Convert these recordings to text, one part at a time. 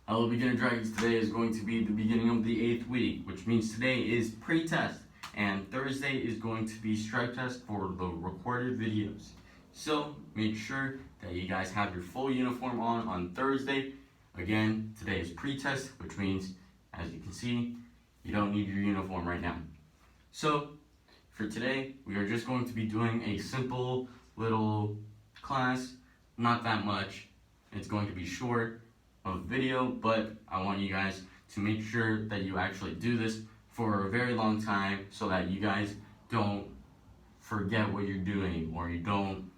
Hello Beginner Dragons. Today is going to be the beginning of the 8th week, which means today is pre-test, and Thursday is going to be strike test for the recorded videos. So make sure that you guys have your full uniform on Thursday. Again, today is pre-test, which means, as you can see, you don't need your uniform right now. So for today, we are just going to be doing a simple little class, not that much. It's going to be short of video, but I want you guys to make sure that you actually do this for a very long time so that you guys don't forget what you're doing or you don't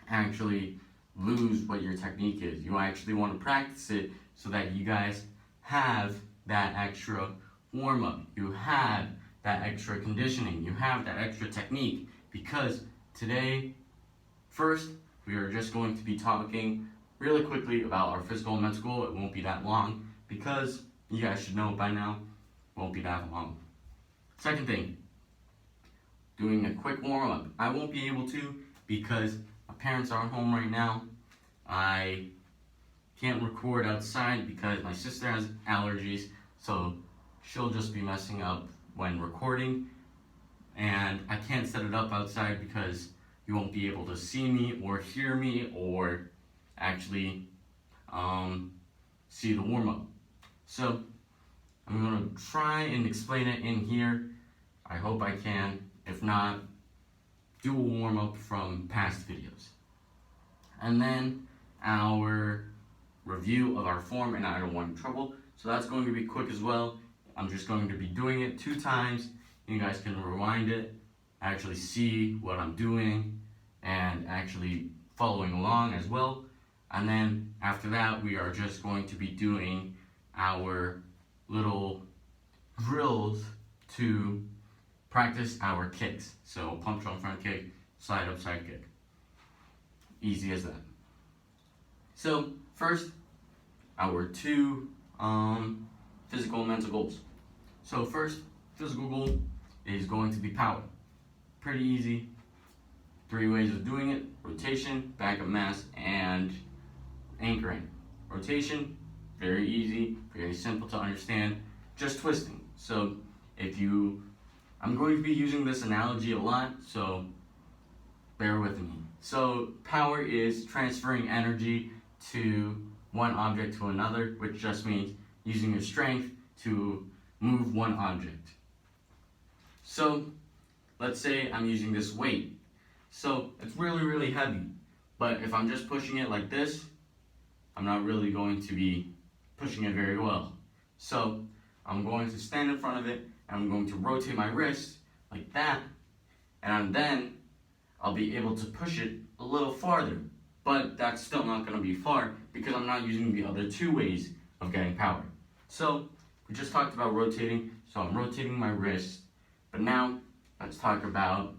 actually lose what your technique is. You actually want to practice it so that you guys have that extra warm-up, you have that extra conditioning, you have that extra technique, because today, first, we are just going to be talking really quickly about our physical and mental goal. It won't be that long because you guys should know it by now. It won't be that long. Second thing, doing a quick warm-up. I won't be able to because my parents are home right now. I can't record outside because my sister has allergies, so she'll just be messing up when recording. And I can't set it up outside because you won't be able to see me or hear me or actually see the warm-up. So I'm going to try and explain it in here. I hope I can. If not, do a warm-up from past videos. And then our review of our form, and I don't want trouble. So that's going to be quick as well. I'm just going to be doing it 2 times. You guys can rewind it, actually see what I'm doing, and actually following along as well. And then after that, we are just going to be doing our little drills to practice our kicks. So pump jump front kick, slide up side kick. Easy as that. So first, our 2 physical and mental goals. So first, physical goal is going to be power. Pretty easy. 3 ways of doing it: rotation, back of mass, and anchoring. Rotation, very easy, very simple to understand, just twisting. So I'm going to be using this analogy a lot, so bear with me. So power is transferring energy to one object to another, which just means using your strength to move one object. So let's say I'm using this weight. So it's really, really heavy, but if I'm just pushing it like this, I'm not really going to be pushing it very well. So I'm going to stand in front of it, and I'm going to rotate my wrist like that, and then I'll be able to push it a little farther, but that's still not going to be far because I'm not using the other 2 ways of getting power. So we just talked about rotating, so I'm rotating my wrist, but now let's talk about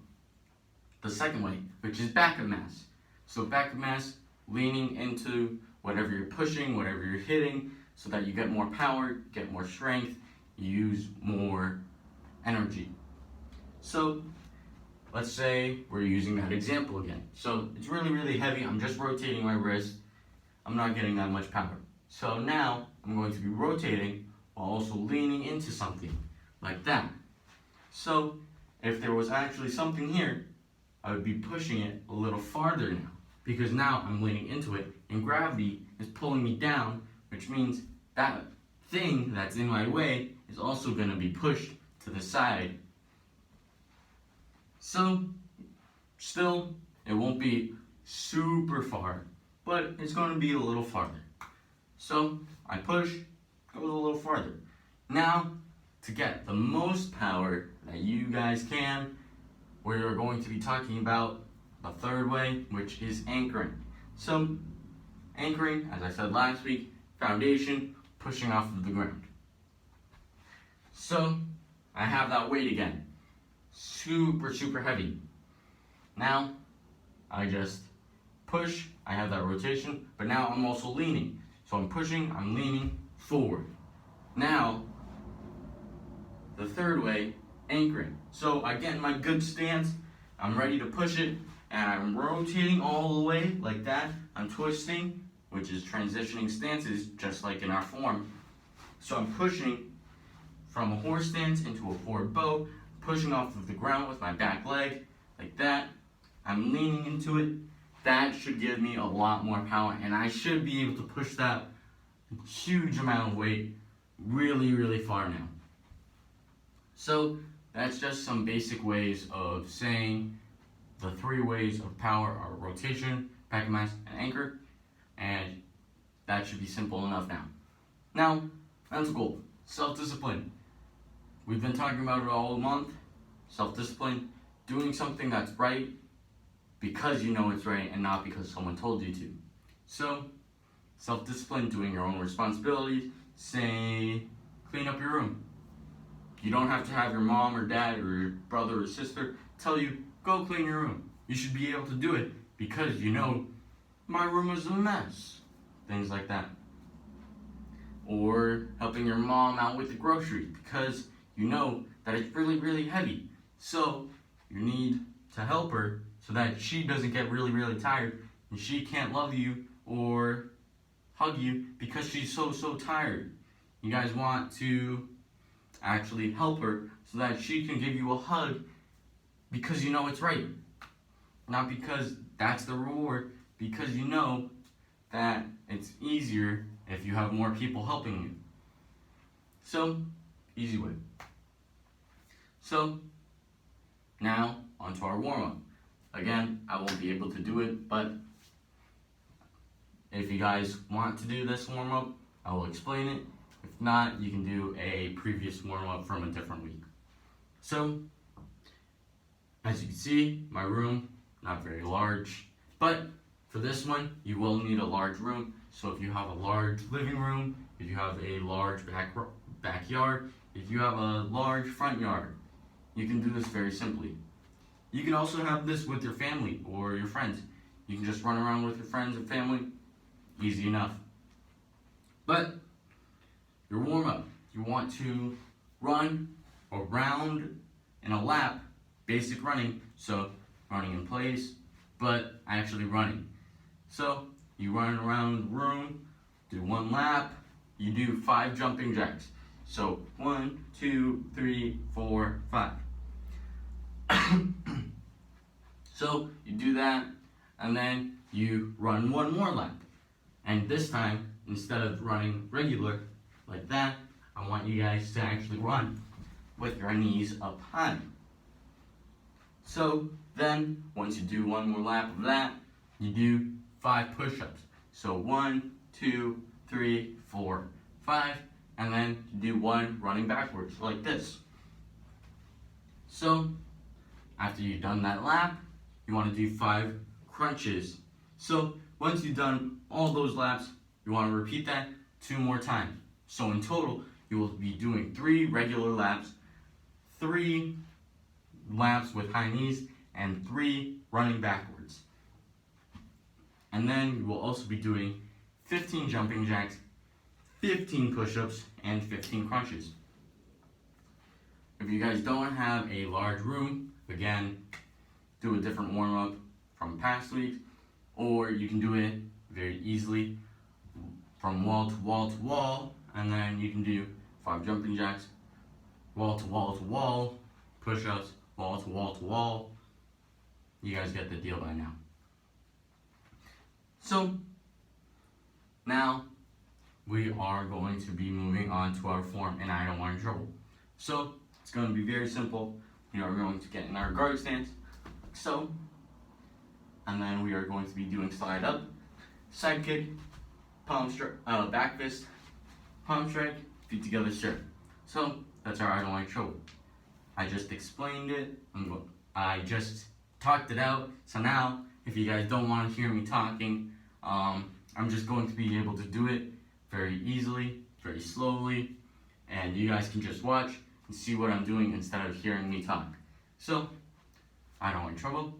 the second way, which is back of mass. So back of mass, leaning into whatever you're pushing, whatever you're hitting, so that you get more power, get more strength, use more energy. So let's say we're using that example again. So it's really, really heavy. I'm just rotating my wrist. I'm not getting that much power. So now I'm going to be rotating while also leaning into something like that. So if there was actually something here, I would be pushing it a little farther now, because now I'm leaning into it and gravity is pulling me down, which means that thing that's in my way is also going to be pushed to the side. So still, it won't be super far, but it's going to be a little farther. So I push, goes a little farther. Now, to get the most power that you guys can, we're going to be talking about the third way, which is anchoring. So anchoring, as I said last week, foundation, pushing off of the ground. So I have that weight again, super, super heavy. Now I just push, I have that rotation, but now I'm also leaning. So I'm pushing, I'm leaning forward. Now, the third way, anchoring. So I get in my good stance, I'm ready to push it, and I'm rotating all the way like that. I'm twisting, which is transitioning stances just like in our form. So I'm pushing from a horse stance into a forward bow, pushing off of the ground with my back leg, like that. I'm leaning into it. That should give me a lot more power, and I should be able to push that huge amount of weight really, really far now. So that's just some basic ways of saying the 3 ways of power are rotation, back of mass, and anchor, and that should be simple enough now. Now, mental goal, self-discipline. We've been talking about it all month. Self-discipline, doing something that's right because you know it's right and not because someone told you to. So, self-discipline, doing your own responsibilities, say, clean up your room. You don't have to have your mom or dad or your brother or sister tell you, go clean your room. You should be able to do it because you know, my room is a mess. Things like that. Or helping your mom out with the groceries because you know that it's really, really heavy. So you need to help her so that she doesn't get really, really tired and she can't love you or hug you because she's so tired. You guys want to actually help her so that she can give you a hug because you know it's right. Not because that's the reward, because you know that it's easier if you have more people helping you. So, easy way. So, now onto our warm-up. Again, I won't be able to do it, but if you guys want to do this warm-up, I will explain it. If not, you can do a previous warm-up from a different week. So, as you can see, my room, not very large, but for this one, you will need a large room. So if you have a large living room, if you have a large backyard, if you have a large front yard, you can do this very simply. You can also have this with your family or your friends. You can just run around with your friends and family, easy enough. But your warm-up, you want to run around in a lap, basic running, so running in place, but actually running. So you run around the room, do 1 lap, you do 5 jumping jacks. So 1, 2, 3, 4, 5. So you do that, and then you run 1 more lap. And this time, instead of running regular like that, I want you guys to actually run with your knees up high. So then, once you do 1 more lap of that, you do 5 push-ups. So 1, 2, 3, 4, 5, and then you do 1 running backwards like this. So after you've done that lap, you want to do 5 crunches. So once you've done all those laps, you want to repeat that 2 more times. So in total, you will be doing 3 regular laps, 3 laps with high knees, and 3 running backwards. And then you will also be doing 15 jumping jacks, 15 push-ups, and 15 crunches. If you guys don't have a large room, again, do a different warm-up from past weeks, or you can do it very easily from wall to wall to wall, and then you can do 5 jumping jacks, wall to wall to wall, push-ups, wall to wall to wall. You guys get the deal by now. So, now we are going to be moving on to our form, and I don't want any trouble. So, it's going to be very simple. We are going to get in our guard stance, like so, and then we are going to be doing slide up, side kick, palm strike, back fist, palm strike, feet together straight. So, that's our I don't want any trouble. I just explained it, I just talked it out, so now, if you guys don't want to hear me talking, I'm just going to be able to do it very easily, very slowly, and you guys can just watch and see what I'm doing instead of hearing me talk. So, I don't want trouble.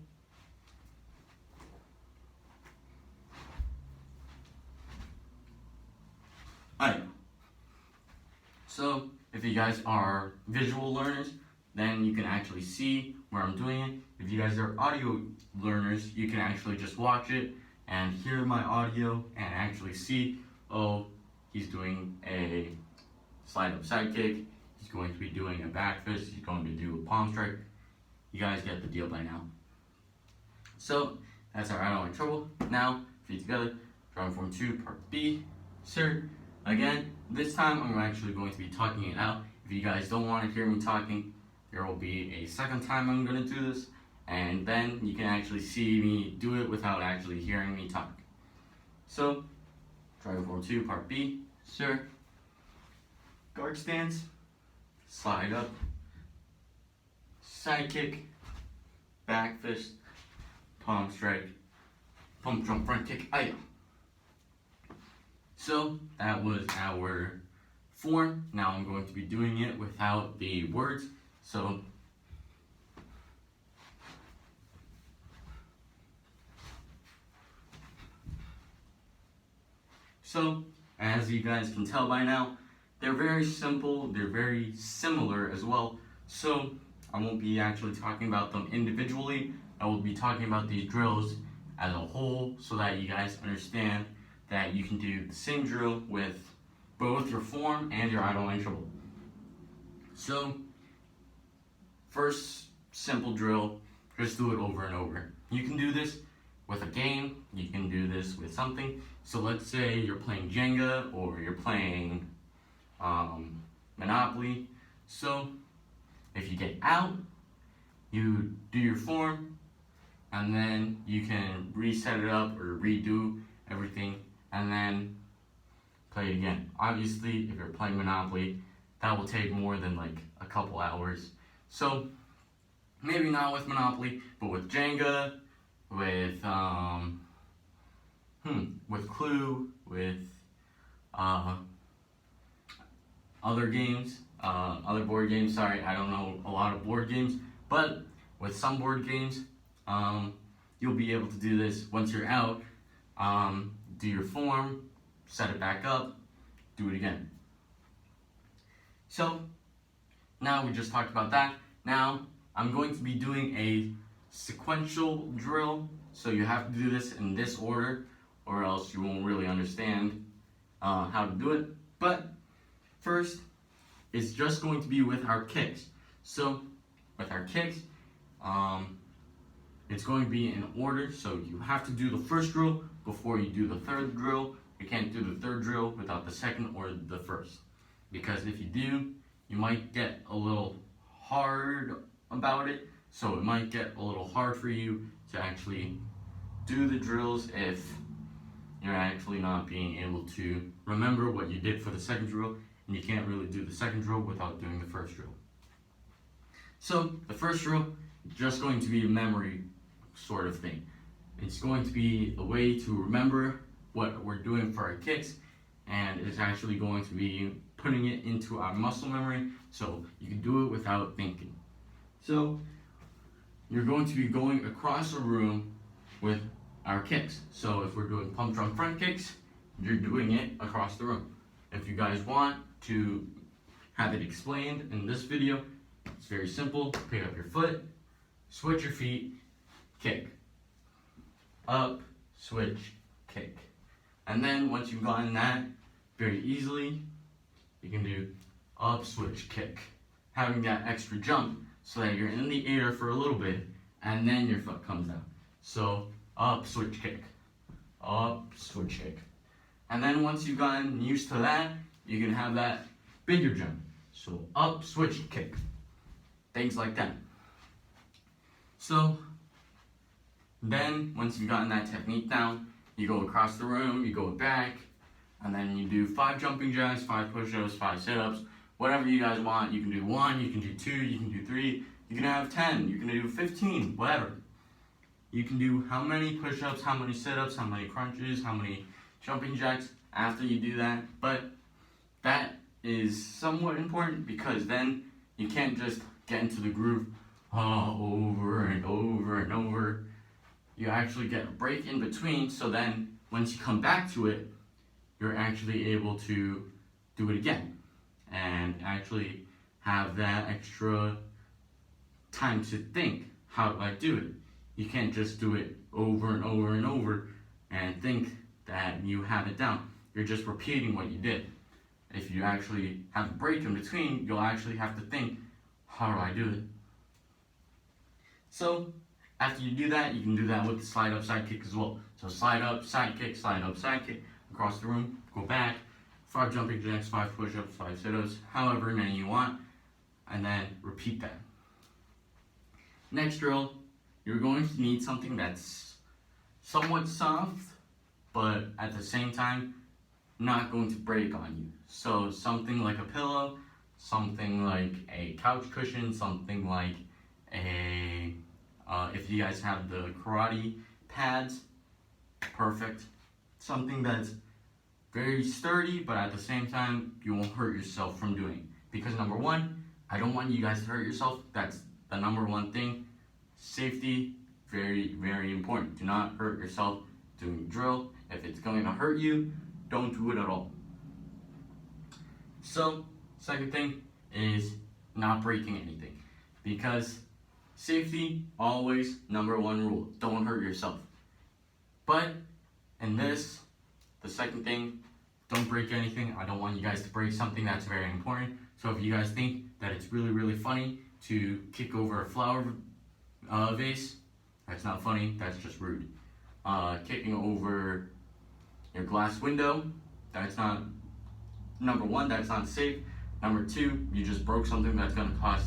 Alright. So, if you guys are visual learners, then you can actually see where I'm doing it. If you guys are audio learners, you can actually just watch it and hear my audio and actually see, oh, he's doing a slide up side kick, he's going to be doing a back fist, he's going to do a palm strike. You guys get the deal by now. So that's our I don't like trouble. Now, feet together, drawing form 2, part B. Sir, again, this time I'm actually going to be talking it out. If you guys don't want to hear me talking, there will be a second time I'm going to do this, and then you can actually see me do it without actually hearing me talk. So, drawing form 2, part B. Sir, guard stance, slide up, side kick, back fist, palm strike, pump jump front kick, ayo. So that was our form. Now I'm going to be doing it without the words. So as you guys can tell by now, they're very simple, they're very similar as well. So I won't be actually talking about them individually. I will be talking about these drills as a whole so that you guys understand that you can do the same drill with both your form and your I don't like trouble. So, first simple drill, just do it over and over. You can do this with a game, you can do this with something. So let's say you're playing Jenga or you're playing Monopoly. So, if you get out, you do your form, and then you can reset it up or redo everything, and then play it again. Obviously, if you're playing Monopoly, that will take more than like a couple hours. So maybe not with Monopoly, but with Jenga, with Clue, with other games, other board games. Sorry, I don't know a lot of board games, but with some board games, you'll be able to do this once you're out. Do your form, set it back up, do it again. So, now we just talked about that. Now, I'm going to be doing a sequential drill, so you have to do this in this order, or else you won't really understand how to do it. But, first, it's just going to be with our kicks. So, with our kicks, it's going to be in order, so you have to do the first drill before you do the third drill. You can't do the third drill without the second or the first, because if you do, you might get a little hard about it, so it might get a little hard for you to actually do the drills if you're actually not being able to remember what you did for the second drill, and you can't really do the second drill without doing the first drill. So the first drill is just going to be a memory sort of thing. It's going to be a way to remember what we're doing for our kicks, and it's actually going to be putting it into our muscle memory so you can do it without thinking. So you're going to be going across a room with our kicks. So if we're doing pump drum front kicks, you're doing it across the room. If you guys want to have it explained in this video, it's very simple. Pick up your foot, switch your feet, kick. Up, switch, kick. And then once you've gotten that very easily, you can do up, switch, kick. Having that extra jump so that you're in the air for a little bit and then your foot comes out. So up, switch, kick. Up, switch, kick. And then once you've gotten used to that, you can have that bigger jump. So up, switch, kick. Things like that. So then, once you've gotten that technique down, you go across the room, you go back, and then you do 5 jumping jacks, 5 push-ups, 5 sit-ups, whatever you guys want. You can do 1, you can do 2, you can do 3, you can have 10, you can do 15, whatever. You can do how many push-ups, how many sit-ups, how many crunches, how many jumping jacks after you do that. But that is somewhat important because then you can't just get into the groove over and over and over. You actually get a break in between, so then once you come back to it, you're actually able to do it again and actually have that extra time to think, how do I do it? You can't just do it over and over and over and think that you have it down. You're just repeating what you did. If you actually have a break in between, you'll actually have to think, how do I do it? So after you do that, you can do that with the slide up, side kick as well. So slide up, side kick, across the room, go back, 5 jumping jacks, 5 push-ups, 5 sit-ups, however many you want, and then repeat that. Next drill, you're going to need something that's somewhat soft, but at the same time, not going to break on you. So something like a pillow, something like a couch cushion, something like a, if you guys have the karate pads, perfect. Something that's very sturdy, but at the same time, you won't hurt yourself from doing it. Because number one, I don't want you guys to hurt yourself. That's the number one thing. Safety, very, very important. Do not hurt yourself doing drill. If it's going to hurt you, don't do it at all. So, second thing is not breaking anything. Because safety, always number one rule. Don't hurt yourself. But in this, the second thing, don't break anything. I don't want you guys to break something that's very important. So if you guys think that it's really, really funny to kick over a flower vase, that's not funny, that's just rude. Kicking over your glass window, that's not, number one, that's not safe. Number two, you just broke something that's gonna cost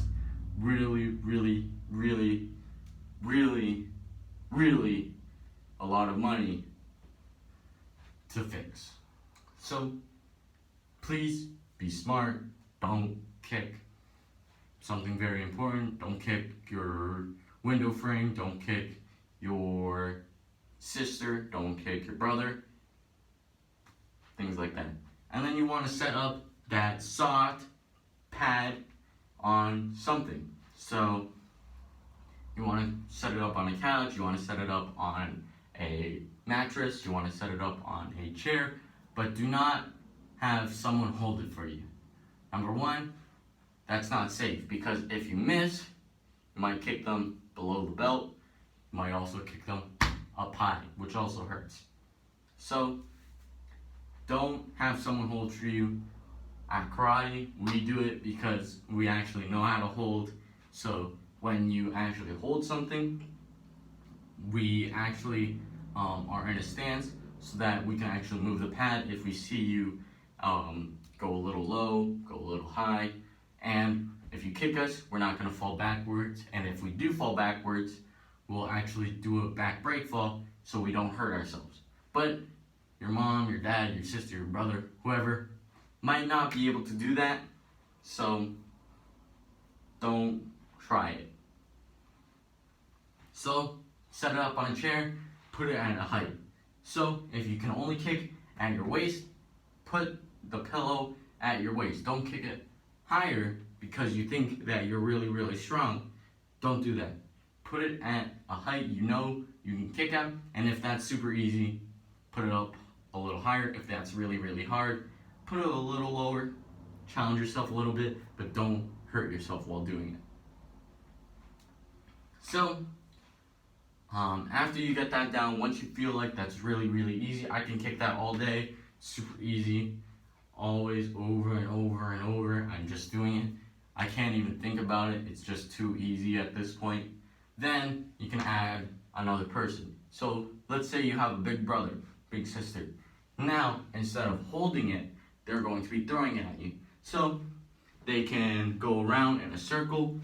really, really, really, really, really a lot of money to fix. So please be smart. Don't kick something very important. Don't kick your window frame. Don't kick your sister. Don't kick your brother. Things like that. And then you want to set up that soft pad on something. So you want to set it up on a couch. You want to set it up on a mattress. You want to set it up on a chair. But do not have someone hold it for you. Number one, that's not safe, because if you miss, you might kick them below the belt. You might also kick them up high, which also hurts. So don't have someone hold for you. At karate, we do it because we actually know how to hold. So when you actually hold something, we actually are in a stance so that we can actually move the pad if we see you go a little low, go a little high. And if you kick us, we're not going to fall backwards. And if we do fall backwards, we'll actually do a back break fall so we don't hurt ourselves. But your mom, your dad, your sister, your brother, whoever, might not be able to do that. So don't try it. So set it up on a chair, put it at a height. So if you can only kick at your waist, put the pillow at your waist. Don't kick it higher because you think that you're really, really strong. Don't do that. Put it at a height you know you can kick at, and if that's super easy, put it up a little higher. If that's really, really hard, put it a little lower. Challenge yourself a little bit, but don't hurt yourself while doing it. So after you get that down, once you feel like that's really, really easy, I can kick that all day, super easy, always over and over and over. I'm just doing it. I can't even think about it. It's just too easy at this point. Then you can add another person. So let's say you have a big brother, big sister. Now, instead of holding it, they're going to be throwing it at you. So they can go around in a circle,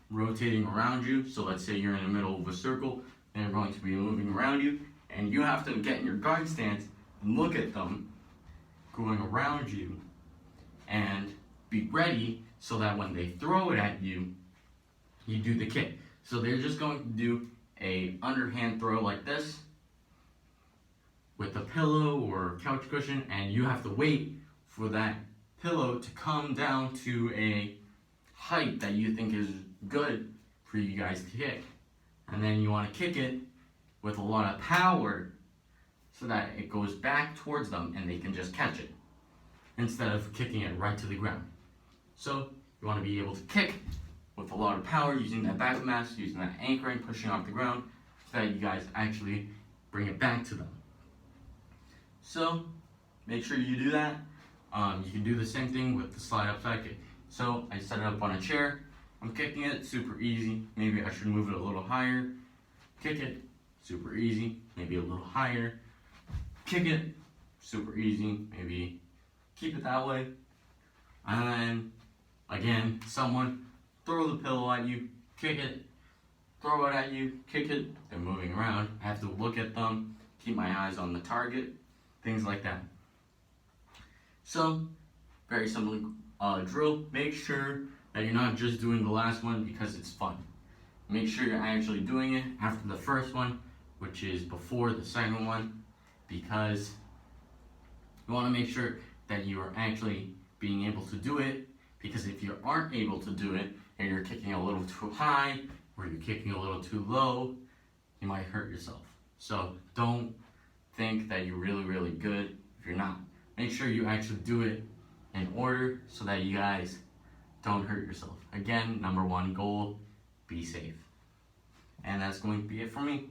rotating around you. So let's say you're in the middle of a circle, they're going to be moving around you, and you have to get in your guard stance and look at them going around you and be ready so that when they throw it at you, you do the kick. So they're just going to do a underhand throw like this with a pillow or couch cushion, and you have to wait for that pillow to come down to a height that you think is good for you guys to kick. And then you want to kick it with a lot of power so that it goes back towards them and they can just catch it instead of kicking it right to the ground. So you want to be able to kick with a lot of power using that back mass, using that anchoring, pushing off the ground, so that you guys actually bring it back to them. So make sure you do that. You can do the same thing with the slide up side kick. So I set it up on a chair. I'm kicking it, super easy. Maybe I should move it a little higher. Kick it, super easy. Maybe a little higher. Kick it, super easy. Maybe keep it that way. And then again, someone throw the pillow at you, kick it, throw it at you, kick it. They're moving around. I have to look at them, keep my eyes on the target, things like that. So, very simple drill. Make sure that you're not just doing the last one because it's fun. Make sure you're actually doing it after the first one, which is before the second one, because you want to make sure that you are actually being able to do it, because if you aren't able to do it and you're kicking a little too high or you're kicking a little too low, you might hurt yourself. So don't think that you're really good if you're not. Make sure you actually do it in order so that you guys don't hurt yourself. Again, number one goal, be safe. And that's going to be it for me.